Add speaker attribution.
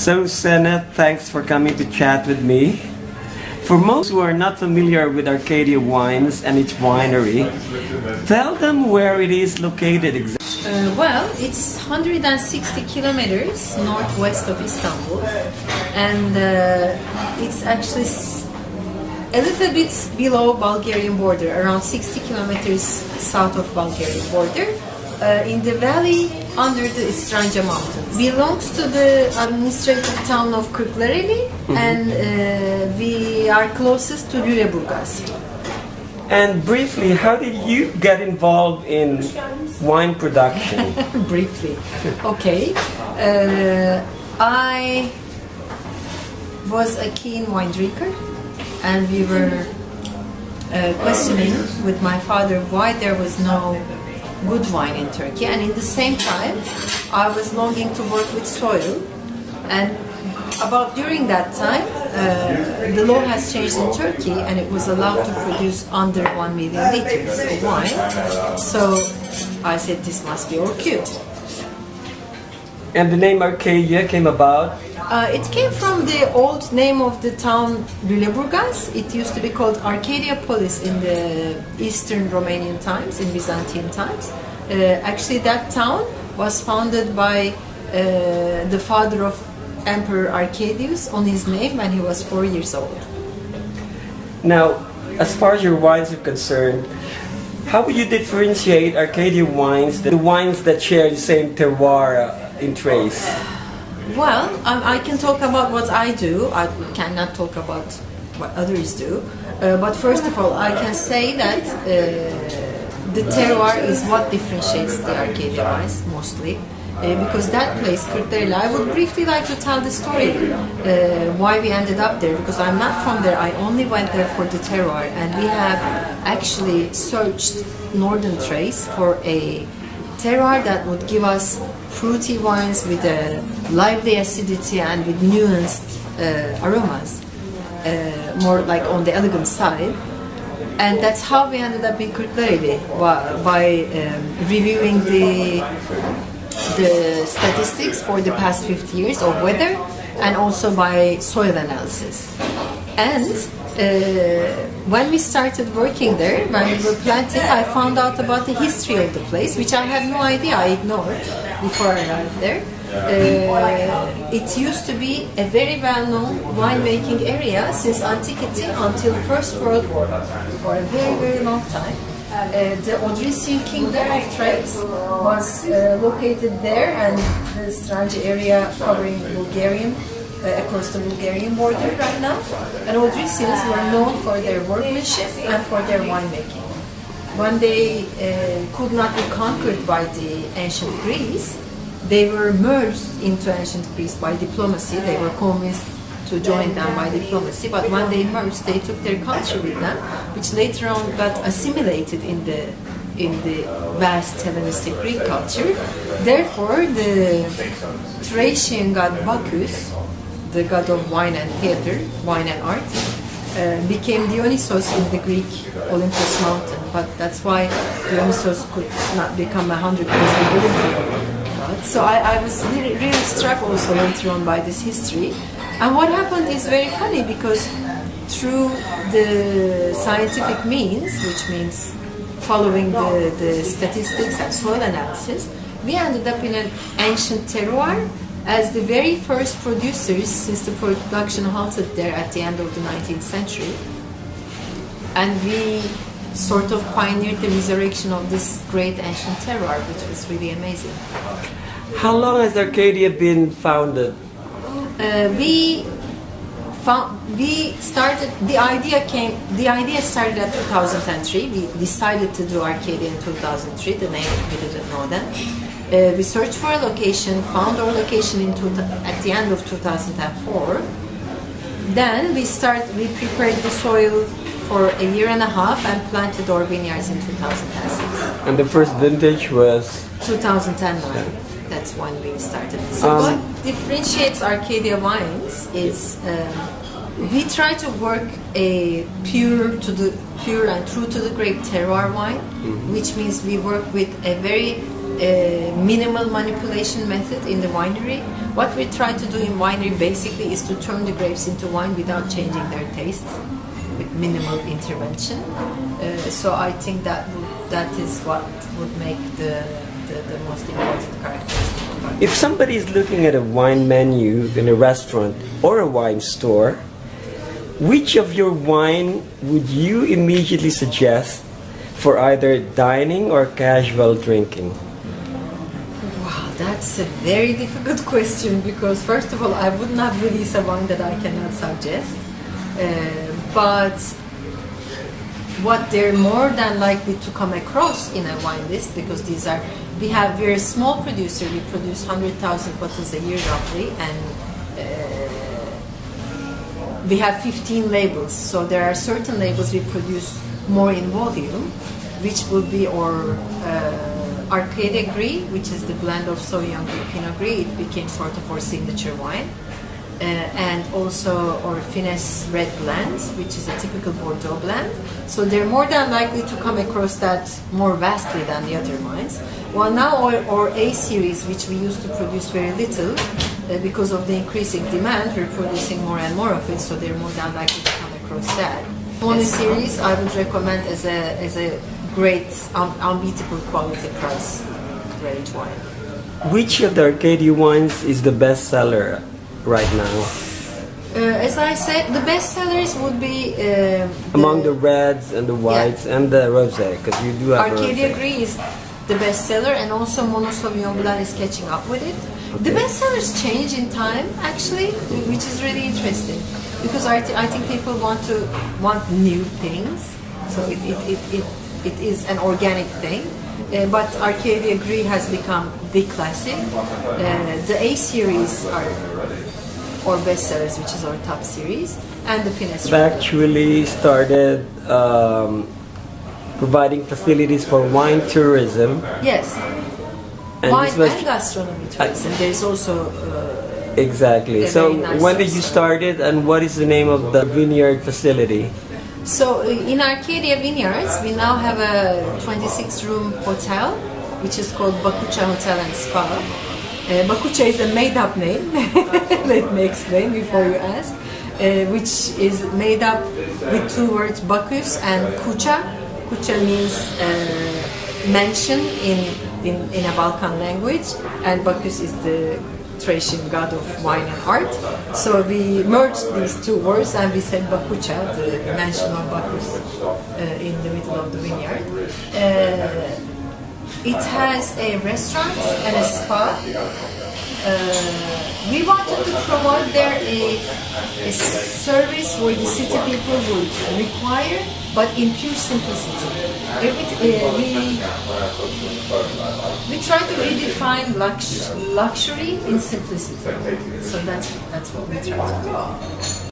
Speaker 1: So, Zeynep, thanks for coming to chat with me. For most who are not familiar with Arcadia Wines and its winery, tell them where it is located exactly.
Speaker 2: Well, it's 160 kilometers northwest of Istanbul, and it's actually a little bit below Bulgarian border, around 60 kilometers south of Bulgarian border, in the valley under the Istanbul mountain. Belongs to the administrative town of Kırklareli, and we are closest to Lüleburgaz.
Speaker 1: And briefly, how did you get involved in wine production?
Speaker 2: Briefly, okay. I was a keen wine drinker, and we were questioning with my father why there was no good wine in Turkey, and in the same time I was longing to work with soil. And about during that time the law has changed in Turkey, and it was allowed to produce under 1 million liters of wine. So I said this must be our cue.
Speaker 1: And the name Arcadia came about?
Speaker 2: It came from the old name of the town Lüleburgaz. It used to be called Arcadia Polis in the Eastern Romanian times, in Byzantine times. Actually, that town was founded by the father of Emperor Arcadius on his name when he was 4 years old.
Speaker 1: Now, as far as your wines are concerned, how would you differentiate Arcadia wines, the wines that share the same terroir in trace?
Speaker 2: Well, I can talk about what I do. I cannot talk about what others do. But first of all, I can say that the terroir is what differentiates the Arcadia wines mostly. Because that place, Kırklareli, I would briefly like to tell the story why we ended up there, because I'm not from there. I only went there for the terroir, and we have actually searched northern Thrace for a terroir that would give us fruity wines with a lively acidity and with nuanced aromas, more like on the elegant side. And that's how we ended up in Kırklareli, by reviewing the statistics for the past 50 years of weather, and also by soil analysis. And when we started working there, when we were planting, I found out about the history of the place, which I had no idea, I ignored before I arrived there. It used to be a very well-known winemaking area since antiquity until First World War, for a very, very long time. The Odrysian kingdom of Thrace was located there, and the strange area covering Bulgarian, across the Bulgarian border right now. And Odrysians were known for their workmanship and for their winemaking. When they could not be conquered by the ancient Greece, they were merged into ancient Greece by diplomacy. They were convinced to join them by diplomacy, but when they merged, they took their culture with them, which later on got assimilated in the vast Hellenistic Greek culture. Therefore, the Thracian god Bacchus, the god of wine and theater, wine and art, became Dionysos in the Greek Olympus mountain. But that's why Dionysos could not become 100% Olympian god. So I was really struck also later on by this history. And what happened is very funny, because through the scientific means, which means following the statistics and soil analysis, we ended up in an ancient terroir as the very first producers since the production halted there at the end of the 19th century. And we sort of pioneered the resurrection of this great ancient terroir, which was really amazing.
Speaker 1: How long has Arcadia been founded?
Speaker 2: The idea started at 2003. We decided to do Arcadia in 2003. The name, we didn't know then. We searched for a location, found our location at the end of 2004. Then we prepared the soil for a year and a half and planted our vineyards in 2006.
Speaker 1: And the first vintage was?
Speaker 2: 2009. That's when we started. So what differentiates Arcadia wines is we try to work a pure and true to the grape terroir wine, which means we work with a very minimal manipulation method in the winery. What we try to do in winery basically is to turn the grapes into wine without changing their taste, with minimal intervention. So I think that is what would make the most important characteristic of our
Speaker 1: If somebody is looking at a wine menu in a restaurant or a wine store, which of your wine would you immediately suggest for either dining or casual drinking?
Speaker 2: Wow, that's a very difficult question because first of all, I would not release a wine that I cannot suggest. But what they're more than likely to come across in a wine list, because we're a small producer, we produce 100,000 bottles a year roughly, and we have 15 labels. So there are certain labels we produce more in volume, which will be our Arcadia Gris, which is the blend of Sauvignon Gris Pinot Gris. It became sort of our signature wine. And also our Finesse Red blend, which is a typical Bordeaux blend. So they're more than likely to come across that more vastly than the other wines. Well, now our A series, which we used to produce very little, because of the increasing demand, we're producing more and more of it, so they're more than likely to come across that. Only series I would recommend as a great, unbeatable quality price range wine.
Speaker 1: Which of the Arcadia wines is the best seller right now?
Speaker 2: As I said, the best sellers would be
Speaker 1: among the reds and the whites and the rosé, because you do have
Speaker 2: Arcadia
Speaker 1: rosé.
Speaker 2: Gris is the best seller, and also Mono Sauvignon Blanc is catching up with it.
Speaker 1: Okay.
Speaker 2: The best sellers change in time, actually, which is really interesting, because I think people want new things, so it is an organic thing. But Arcadia Gris has become the classic. The A series are our best sellers, which is our top series, and the Finesse.
Speaker 1: We've actually started providing facilities for wine tourism.
Speaker 2: Yes.
Speaker 1: And
Speaker 2: Wine
Speaker 1: this was
Speaker 2: and gastronomy tourism. There's also
Speaker 1: exactly.
Speaker 2: a
Speaker 1: So
Speaker 2: very nice
Speaker 1: when did you
Speaker 2: restaurant.
Speaker 1: start it, and what is the name of the vineyard facility?
Speaker 2: So in Arcadia Vineyards, we now have a 26-room hotel, which is called Bakucha Hotel and Spa. Bakucha is a made-up name. Let me explain before you ask. Which is made up with two words, Bacchus and Kucha. Kucha means mansion in a Balkan language, and Bacchus is the Thracian god of wine and art. So we merged these two words and we said Bakucha, the mansion of Bacchus, in the middle of the vineyard. It has a restaurant and a spa. We wanted to provide there a service where the city people would require, but in pure simplicity. We try to redefine luxury in simplicity. So that's what we try to do.